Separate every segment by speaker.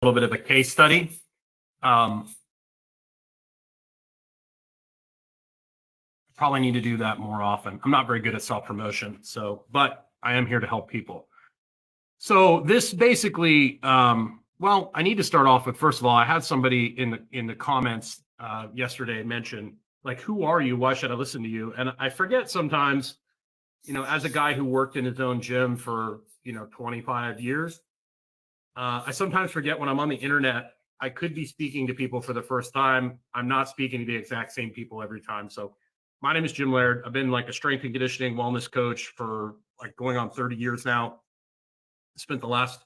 Speaker 1: little bit of a case study. Um, Probably need to do that more often. I'm not very good at self promotion, but I am here to help people. So this basically, well, I need to start off with, first of all, I had somebody in the comments yesterday mention, like, who are you? Why should I listen to you? And I forget sometimes, as a guy who worked in his own gym for 25 years, I sometimes forget when I'm on the internet, I could be speaking to people for the first time. I'm not speaking to the exact same people every time. So my name is Jim Laird. I've been like a strength and conditioning wellness coach for like going on 30 years now. Spent the last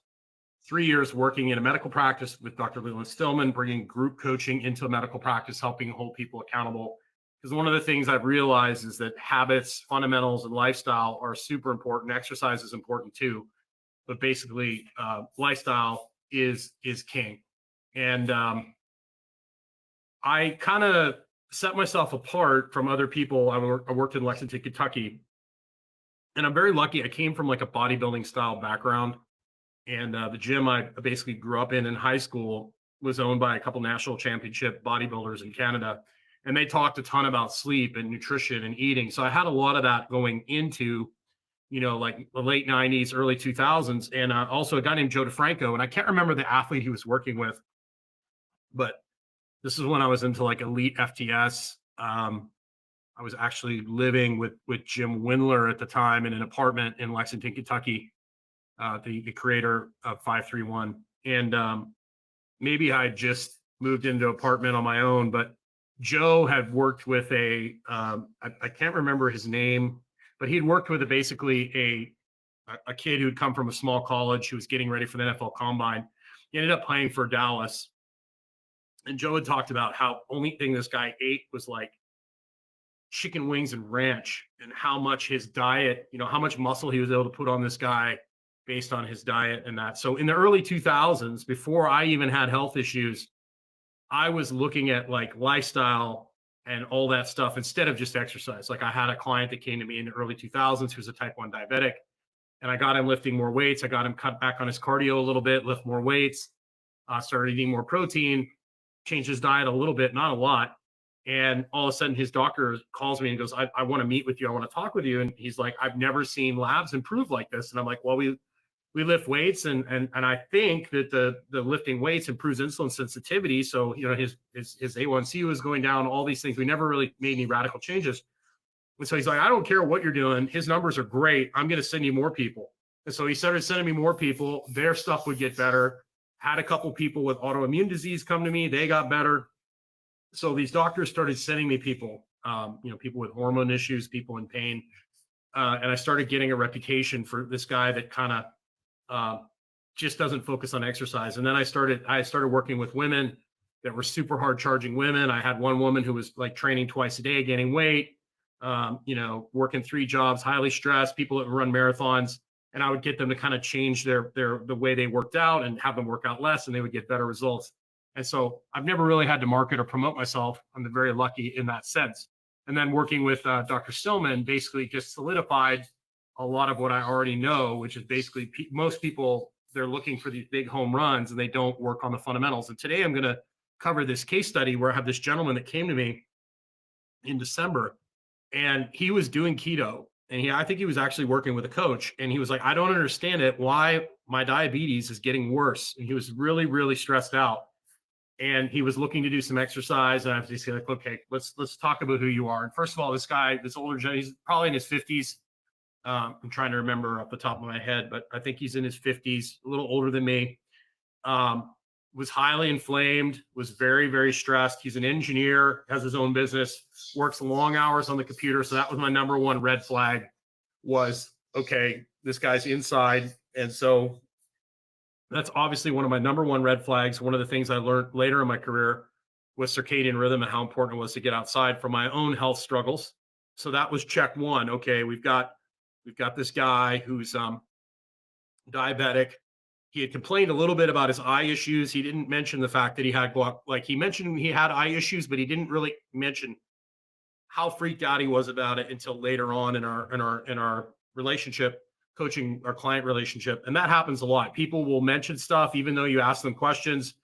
Speaker 1: 3 years working in a medical practice with Dr. Leland Stillman, bringing group coaching into a medical practice, helping hold people accountable. Because one of the things I've realized is that habits, fundamentals, and lifestyle are super important. Exercise is important too, but basically, lifestyle is king. And I kind of set myself apart from other people. I worked in Lexington, Kentucky, and I'm very lucky. I came from like a bodybuilding style background. And the gym I basically grew up in high school was owned by a couple national championship bodybuilders in Canada. And they talked a ton about sleep and nutrition and eating. So I had a lot of that going into, like the late 90s, early 2000s. And also a guy named Joe DeFranco. And I can't remember the athlete he was working with, but this is when I was into like elite FTS. I was actually living with Jim Windler at the time in an apartment in Lexington, Kentucky, the creator of 531. And maybe I just moved into an apartment on my own, but Joe had worked with I can't remember his name, but he'd worked with basically a kid who'd come from a small college who was getting ready for the NFL Combine. He ended up playing for Dallas. And Joe had talked about how only thing this guy ate was like chicken wings and ranch, and how much his diet, how much muscle he was able to put on this guy based on his diet and that. So in the early 2000s, before I even had health issues, I was looking at like lifestyle and all that stuff instead of just exercise. Like I had a client that came to me in the early 2000s who's a type 1 diabetic, and I got him lifting more weights. I got him cut back on his cardio a little bit, lift more weights, started eating more protein, changed his diet a little bit, not a lot. And all of a sudden his doctor calls me and goes, I want to meet with you. I want to talk with you. And he's like, I've never seen labs improve like this. And I'm like, well, we lift weights, and I think that the lifting weights improves insulin sensitivity. So, his A1C was going down, all these things. We never really made any radical changes. And so he's like, I don't care what you're doing. His numbers are great. I'm going to send you more people. And so he started sending me more people. Their stuff would get better. Had a couple people with autoimmune disease come to me. They got better. So these doctors started sending me people, people with hormone issues, people in pain. And I started getting a reputation for this guy that kind of just doesn't focus on exercise. And then I started working with women that were super hard charging women. I had one woman who was like training twice a day, gaining weight, working 3 jobs, highly stressed, people that run marathons. And I would get them to kind of change the way they worked out and have them work out less, and they would get better results. And so I've never really had to market or promote myself. I'm very lucky in that sense. And then working with Dr. Stillman basically just solidified a lot of what I already know, which is basically most people, they're looking for these big home runs and they don't work on the fundamentals. And today I'm going to cover this case study where I have this gentleman that came to me in December, and he was doing keto. And I think he was actually working with a coach, and he was like, I don't understand it, why my diabetes is getting worse. And he was really, really stressed out. And he was looking to do some exercise. And I was just like, okay, let's talk about who you are. And first of all, this guy, this older gentleman, he's probably in his 50s. I'm trying to remember off the top of my head, but I think he's in his 50s, a little older than me. Was highly inflamed, was very, very stressed. He's an engineer, has his own business, works long hours on the computer. So that was my number one red flag was, okay, this guy's inside. And so that's obviously one of my number one red flags. One of the things I learned later in my career was circadian rhythm and how important it was to get outside for my own health struggles. So that was check one. Okay, we've got this guy who's diabetic. He had complained a little bit about his eye issues. He didn't mention the fact that he had he mentioned he had eye issues, but he didn't really mention how freaked out he was about it until later on in our relationship. coaching or client relationship. And that happens a lot. People will mention stuff, even though you ask them questions,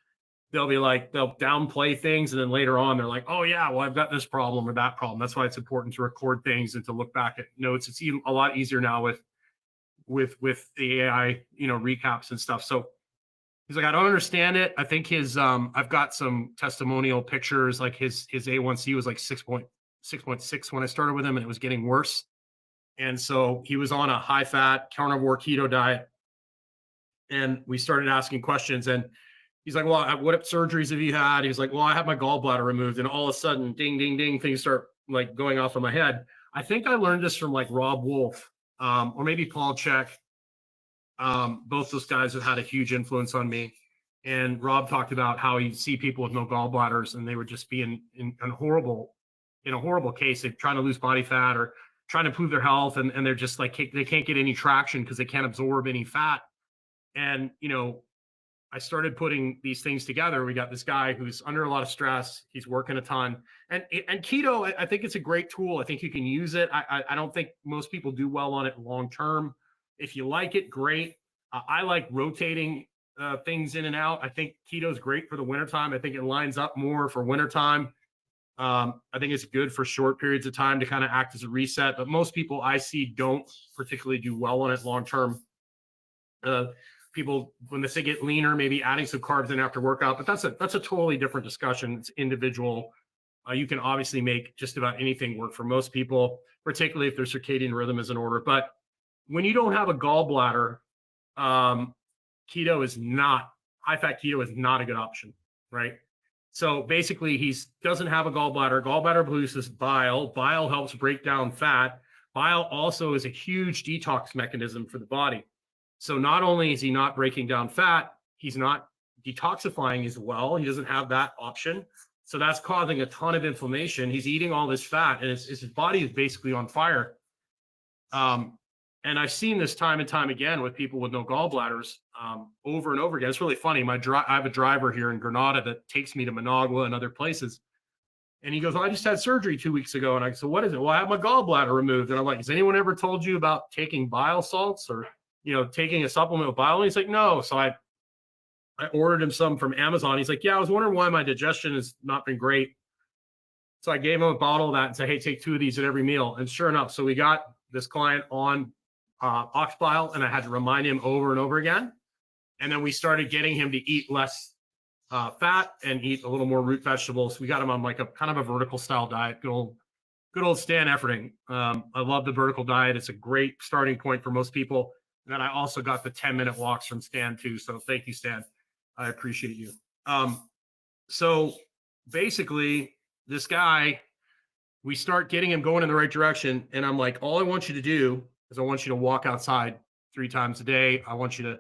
Speaker 1: they'll be like, they'll downplay things. And then later on, they're like, oh yeah, well, I've got this problem or that problem. That's why it's important to record things and to look back at notes. It's even a lot easier now with the AI, recaps and stuff. So he's like, I don't understand it. I think I've got some testimonial pictures, like his A1C was like 6.6 when I started with him, and it was getting worse. And so he was on a high fat carnivore keto diet. And we started asking questions, and he's like, well, what surgeries have you had? He was like, well, I had my gallbladder removed. And all of a sudden, ding, ding, ding, things start like going off in my head. I think I learned this from like Rob Wolf, or maybe Paul Chek. Both those guys have had a huge influence on me. And Rob talked about how he'd see people with no gallbladders, and they would just be in a horrible case. They're trying to lose body fat or trying to improve their health, and they're just like, they can't get any traction because they can't absorb any fat. And I started putting these things together. We got this guy who's under a lot of stress. He's working a ton, and keto, I think it's a great tool. I think you can use it. I don't think most people do well on it long term. If you like it, great. I like rotating things in and out. I think keto is great for the wintertime. I think it lines up more for wintertime. I think it's good for short periods of time to kind of act as a reset, but most people I see don't particularly do well on it long term. People, when they get leaner, maybe adding some carbs in after workout, but that's a totally different discussion. It's individual. You can obviously make just about anything work for most people, particularly if their circadian rhythm is in order. But when you don't have a gallbladder, high fat keto is not a good option, right? So basically, he doesn't have a gallbladder. Gallbladder produces bile. Bile helps break down fat. Bile also is a huge detox mechanism for the body. So not only is he not breaking down fat, he's not detoxifying as well. He doesn't have that option. So that's causing a ton of inflammation. He's eating all this fat, and his body is basically on fire. And I've seen this time and time again with people with no gallbladders, over and over again. It's really funny. I have a driver here in Granada that takes me to Managua and other places. And he goes, well, I just had surgery 2 weeks ago. And I said, what is it? Well, I have my gallbladder removed. And I'm like, has anyone ever told you about taking bile salts or, taking a supplement with bile? And he's like, no. So I ordered him some from Amazon. He's like, yeah, I was wondering why my digestion has not been great. So I gave him a bottle of that and said, hey, take 2 of these at every meal. And sure enough, so we got this client on ox bile, and I had to remind him over and over again. And then we started getting him to eat less fat and eat a little more root vegetables. We got him on like a kind of a vertical style diet. Good old Stan Efferding. I love the vertical diet. It's a great starting point for most people. And then I also got the 10-minute walks from Stan too. So thank you, Stan. I appreciate you. So basically, this guy, we start getting him going in the right direction. And I'm like, all I want you to do is I want you to walk outside 3 times a day. I want you to,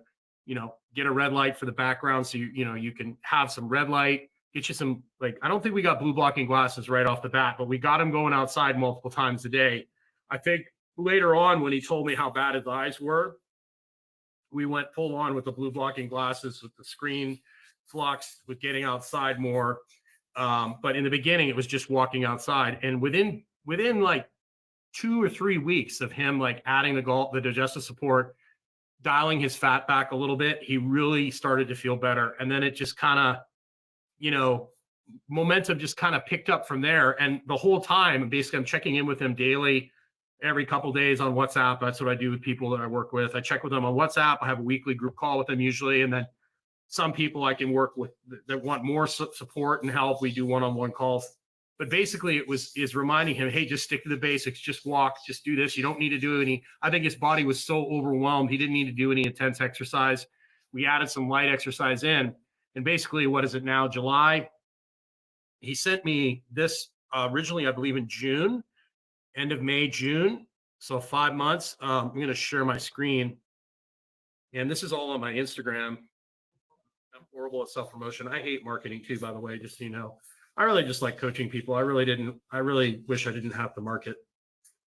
Speaker 1: get a red light for the background. So you can have some red light, get you some, I don't think we got blue blocking glasses right off the bat, but we got him going outside multiple times a day. I think later on when he told me how bad his eyes were, we went full on with the blue blocking glasses, with the screen flux, with getting outside more. But in the beginning, it was just walking outside. And within like 2 or 3 weeks of him adding the digestive support, dialing his fat back a little bit, he really started to feel better. And then it just kind of, momentum just kind of picked up from there. And the whole time, basically, I'm checking in with him daily, every couple of days on WhatsApp. That's what I do with people that I work with. I check with them on WhatsApp. I have a weekly group call with them usually. And then some people I can work with that want more support and help. We do one-on-one calls. But basically, is reminding him, hey, just stick to the basics, just walk, just do this. You don't need to do any. I think his body was so overwhelmed, he didn't need to do any intense exercise. We added some light exercise in. And basically, what is it now? July. He sent me this originally, I believe, in June, end of May, June. So 5 months. I'm going to share my screen. And this is all on my Instagram. I'm horrible at self-promotion. I hate marketing too, by the way, just so you know. I really just like coaching people. I really wish I didn't have to market.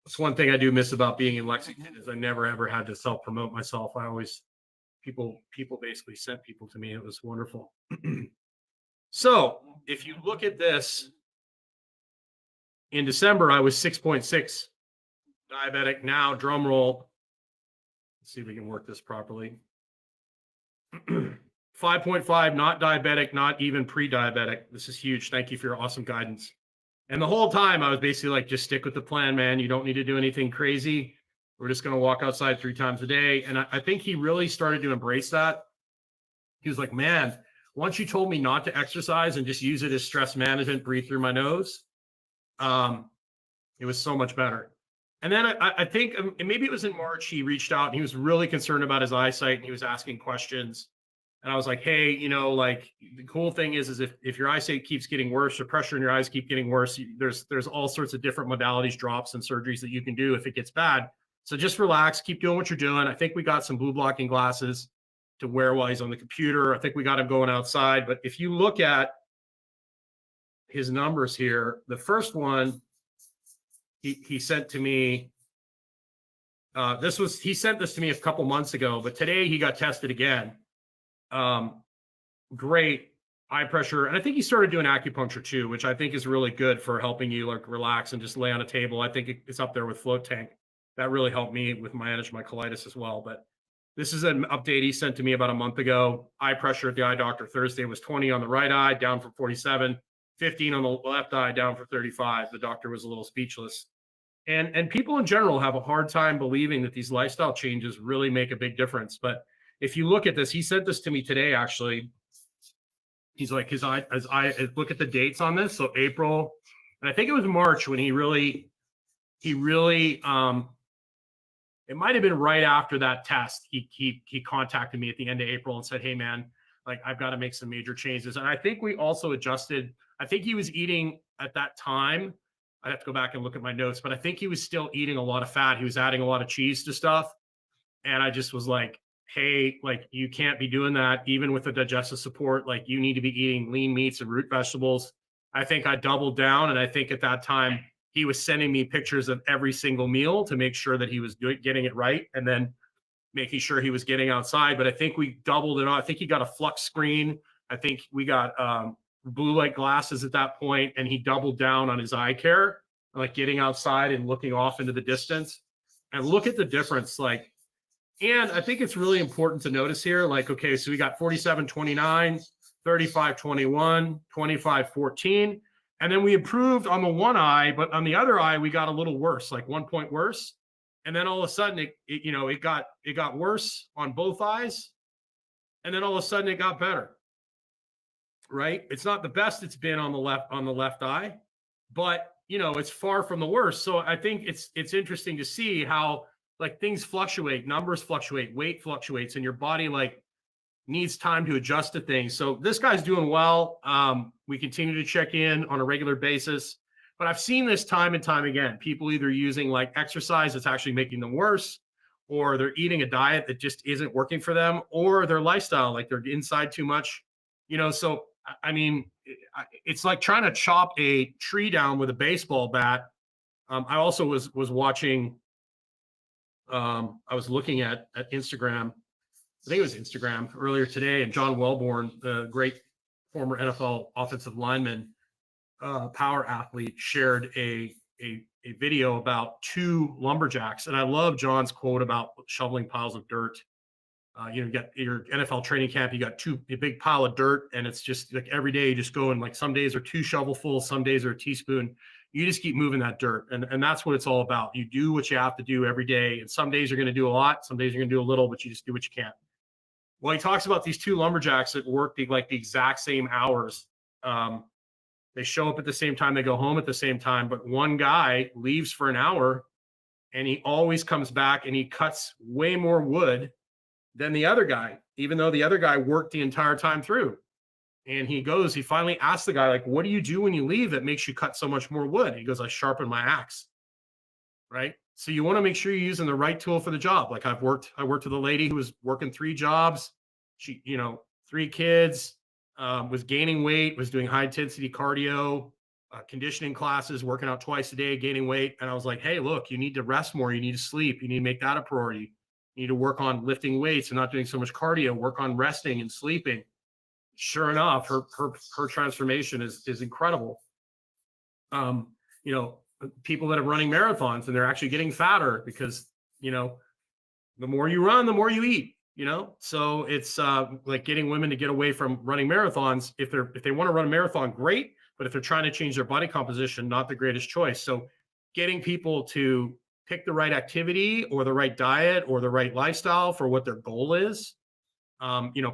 Speaker 1: That's one thing I do miss about being in Lexington is I never ever had to self-promote myself. I always, people basically sent people to me. It was wonderful. So if you look at this, in December, I was 6.6 diabetic. Now, drum roll, Let's see if we can work this properly. 5.5, not diabetic, not even pre-diabetic. This is huge. Thank you for your awesome guidance. And the whole time I was basically like, just stick with the plan, man. You don't need to do anything crazy. We're just going to walk outside 3 times a day. And I think he really started to embrace that. He was like, man, once you told me not to exercise and just use it as stress management, breathe through my nose, it was so much better. And then I think maybe it was in March, he reached out and he was really concerned about his eyesight and he was asking questions. And I was like, hey, you know, like the cool thing is if your eyesight keeps getting worse, the pressure in your eyes keep getting worse, there's all sorts of different modalities, drops and surgeries that you can do if it gets bad. So just relax, keep doing what you're doing. I think we got some blue blocking glasses to wear while he's on the computer. I think we got him going outside. But if you look at his numbers here, the first one he sent to me, he sent this to me a couple months ago, but today he got tested again. Great eye pressure. And I think he started doing acupuncture too, which I think is really good for helping you like relax and just lay on a table. I think it's up there with float tank. That really helped me with manage my colitis as well. But this is an update he sent to me about a month ago. Eye pressure at the eye doctor Thursday was 20 on the right eye, down from 47, 15 on the left eye, down from 35. The doctor was a little speechless. And people in general have a hard time believing that these lifestyle changes really make a big difference. But if you look at this, he sent this to me today, actually. He's like, look at the dates on this. So April, and I think it was March when he really, it might've been right after that test. He contacted me at the end of April and said, hey man, like I've got to make some major changes. And I think we also adjusted, I think he was eating at that time, I'd have to go back and look at my notes, but I think he was still eating a lot of fat. He was adding a lot of cheese to stuff. And I just was like, hey, like you can't be doing that even with the digestive support. Like you need to be eating lean meats and root vegetables. I think I doubled down. And I think at that time he was sending me pictures of every single meal to make sure that he was getting it right. And then making sure he was getting outside. But I think we doubled it on. I think he got a flux screen. I think we got blue light glasses at that point, and he doubled down on his eye care, like getting outside and looking off into the distance. And look at the difference. Like, and I think it's really important to notice here, like, okay, so we got 47-29, 35-21, 25-14. And then we improved on the one eye, but on the other eye, we got a little worse, like 1 point worse. And then all of a sudden it got worse on both eyes. And then all of a sudden it got better. Right? It's not the best it's been on the left eye, but it's far from the worst. So I think it's interesting to see how like things fluctuate, numbers fluctuate, weight fluctuates, and your body like needs time to adjust to things. So this guy's doing well. We continue to check in on a regular basis, but I've seen this time and time again. People either using like exercise that's actually making them worse, or they're eating a diet that just isn't working for them, or their lifestyle, like they're inside too much, so I mean, it's like trying to chop a tree down with a baseball bat. I also was watching, I was looking at Instagram. I think it was Instagram earlier today, and John Welborn, the great former NFL offensive lineman, power athlete, shared a video about 2 lumberjacks. And I love John's quote about shoveling piles of dirt. You got your NFL training camp, you got a big pile of dirt, and it's just like every day you just go and like some days are 2 shovelfuls, some days are a teaspoon. You just keep moving that dirt. And that's what it's all about. You do what you have to do every day. And some days you're going to do a lot, some days you're going to do a little, but you just do what you can. Well, he talks about these 2 lumberjacks that work the exact same hours. They show up at the same time, they go home at the same time, but one guy leaves for an hour and he always comes back and he cuts way more wood than the other guy, even though the other guy worked the entire time through. And he finally asks the guy, like, what do you do when you leave that makes you cut so much more wood? He goes, I sharpen my axe. Right? So you want to make sure you're using the right tool for the job. Like I worked with a lady who was working 3 jobs. She, 3 kids, was gaining weight, was doing high intensity cardio, conditioning classes, working out twice a day, gaining weight. And I was like, hey, look, you need to rest more. You need to sleep. You need to make that a priority. You need to work on lifting weights and not doing so much cardio, work on resting and sleeping. Sure enough, her transformation is incredible. People that are running marathons and they're actually getting fatter because, The more you run, the more you eat, you know? So it's like getting women to get away from running marathons. If they want to run a marathon, great. But if they're trying to change their body composition, not the greatest choice. So getting people to pick the right activity or the right diet or the right lifestyle for what their goal is,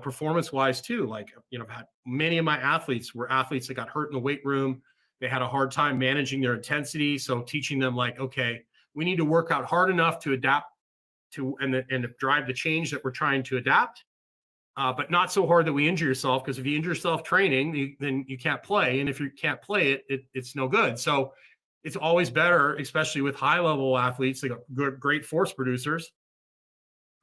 Speaker 1: performance wise too. Like, I've had many of my athletes were athletes that got hurt in the weight room. They had a hard time managing their intensity. So teaching them like, okay, we need to work out hard enough to adapt to and drive the change that we're trying to adapt, but not so hard that we injure yourself. Because if you injure yourself training, then you can't play, and if you can't play it's no good. So it's always better, especially with high level athletes, like great force producers,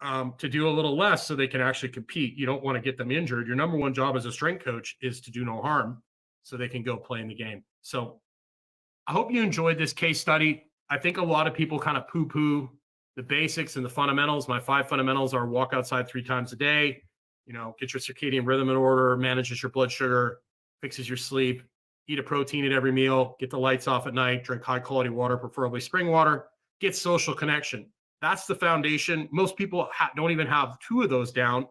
Speaker 1: to do a little less so they can actually compete. You don't want to get them injured. Your number one job as a strength coach is to do no harm so they can go play in the game. So I hope you enjoyed this case study. I think a lot of people kind of poo poo the basics and the fundamentals. My 5 fundamentals are: walk outside 3 times a day, get your circadian rhythm in order, manages your blood sugar, fixes your sleep, eat a protein at every meal, get the lights off at night, drink high quality water, preferably spring water, get social connection. That's the foundation. Most people don't even have 2 of those down.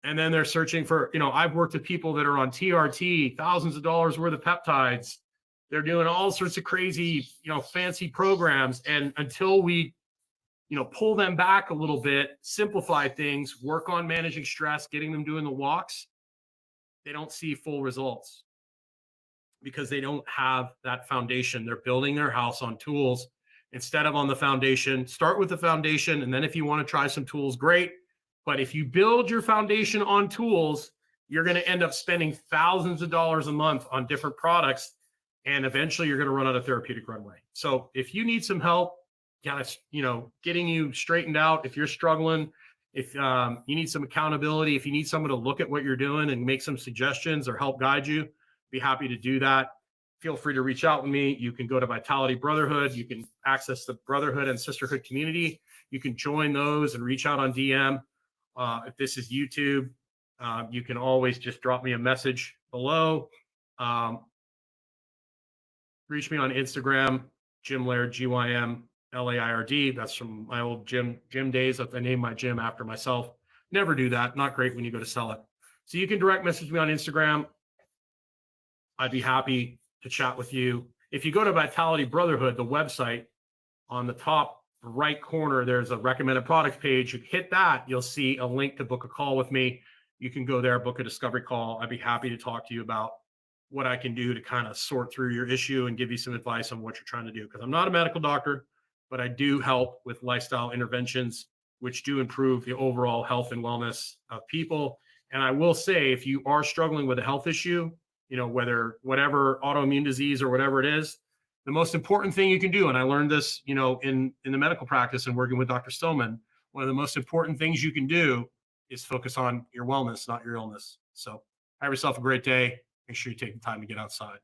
Speaker 1: And then they're searching for, I've worked with people that are on TRT, thousands of dollars worth of peptides. They're doing all sorts of crazy, fancy programs. And until we, pull them back a little bit, simplify things, work on managing stress, getting them doing the walks, they don't see full results because they don't have that foundation. They're building their house on tools instead of on the foundation. Start with the foundation. And then if you want to try some tools, great. But if you build your foundation on tools, you're going to end up spending thousands of dollars a month on different products. And eventually you're going to run out of therapeutic runway. So if you need some help, getting you straightened out, if you're struggling, if you need some accountability, if you need someone to look at what you're doing and make some suggestions or help guide you, be happy to do that. Feel free to reach out with me. You can go to Vitality Brotherhood. You can access the Brotherhood and Sisterhood community. You can join those and reach out on DM. If this is YouTube, you can always just drop me a message below. Reach me on Instagram, Jim Laird, GYMLAIRD. That's from my old gym days. I named my gym after myself. Never do that. Not great when you go to sell it. So you can direct message me on Instagram. I'd be happy to chat with you. If you go to Vitality Brotherhood, the website, on the top right corner, there's a recommended products page. You hit that, you'll see a link to book a call with me. You can go there, book a discovery call. I'd be happy to talk to you about what I can do to kind of sort through your issue and give you some advice on what you're trying to do. Because I'm not a medical doctor, but I do help with lifestyle interventions, which do improve the overall health and wellness of people. And I will say, if you are struggling with a health issue, whatever autoimmune disease or whatever it is, the most important thing you can do, and I learned this, in the medical practice and working with Dr. Stillman, one of the most important things you can do is focus on your wellness, not your illness. So have yourself a great day. Make sure you take the time to get outside.